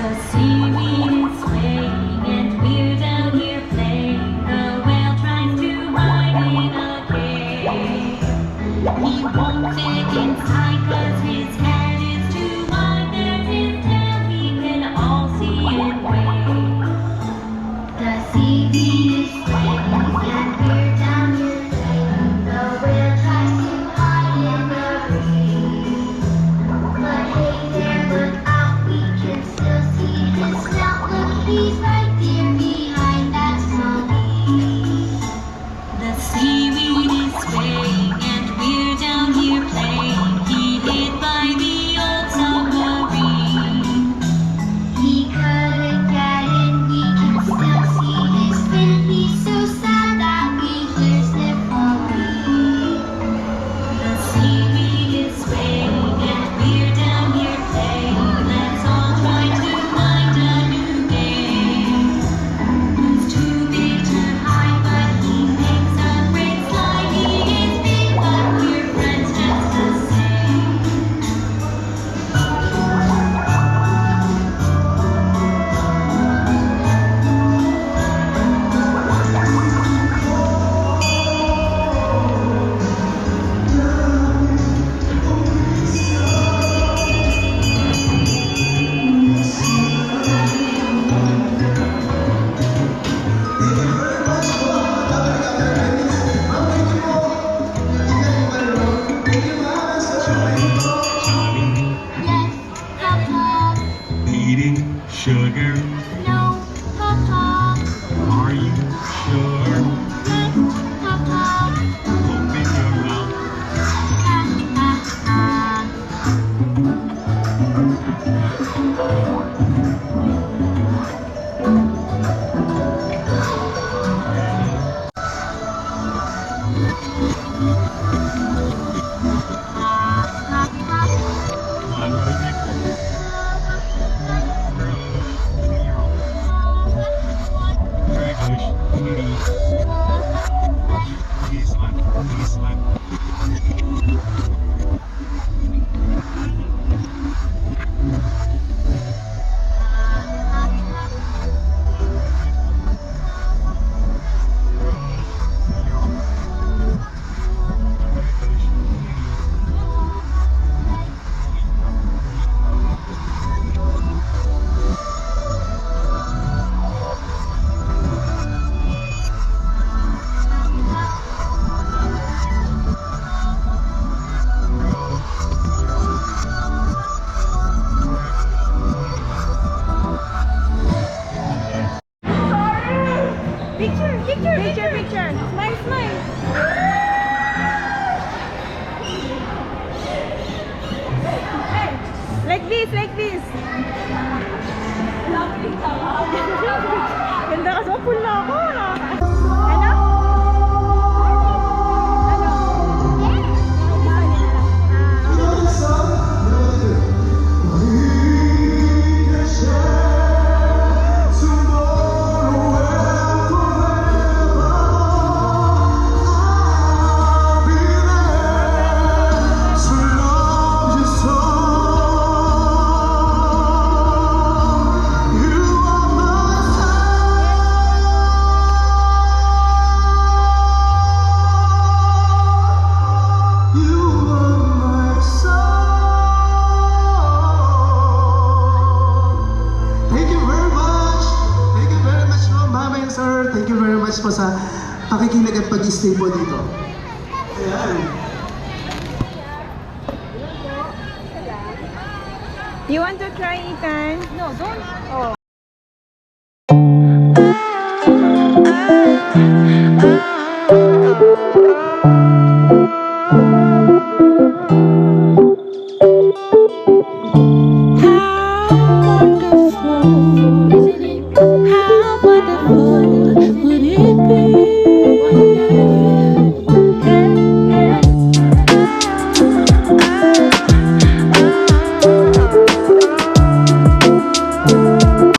The seaweed is swaying and we're down here playing. The whale tries to hide in a cave. He won't fit inside 'cause his head is too wide. There's his tail, we can all see it wave. The seaweed is swaying and we're down here playing. The whale tries to hide in the reef. But hey there, look out, we can still see his snout. Look, he's right there behind that small leaf. The seaweed is swaying and we're down here playing. He hid by the old submarine. He couldn't get in, we can still see his fin. He's so sad that we hear sniffling. The seaweed is swaying and we're down here playing. Let's all try to find a new game. Who's too big to hide, but he makes a great slide. He is big, but we're friends just the same. Yes, Papa. Eating sugar. No, Papa. Are you sure? Yes, Papa. Open your mouth. Come on, go next. Very good. This one. This one. Picture. Smile. Like this. Ganda ka sa pula ako. Ano? Thank you very much po sa pakikinig at pag-stay po dito. Ayan. You want to try, Ethan? No, don't. Oh.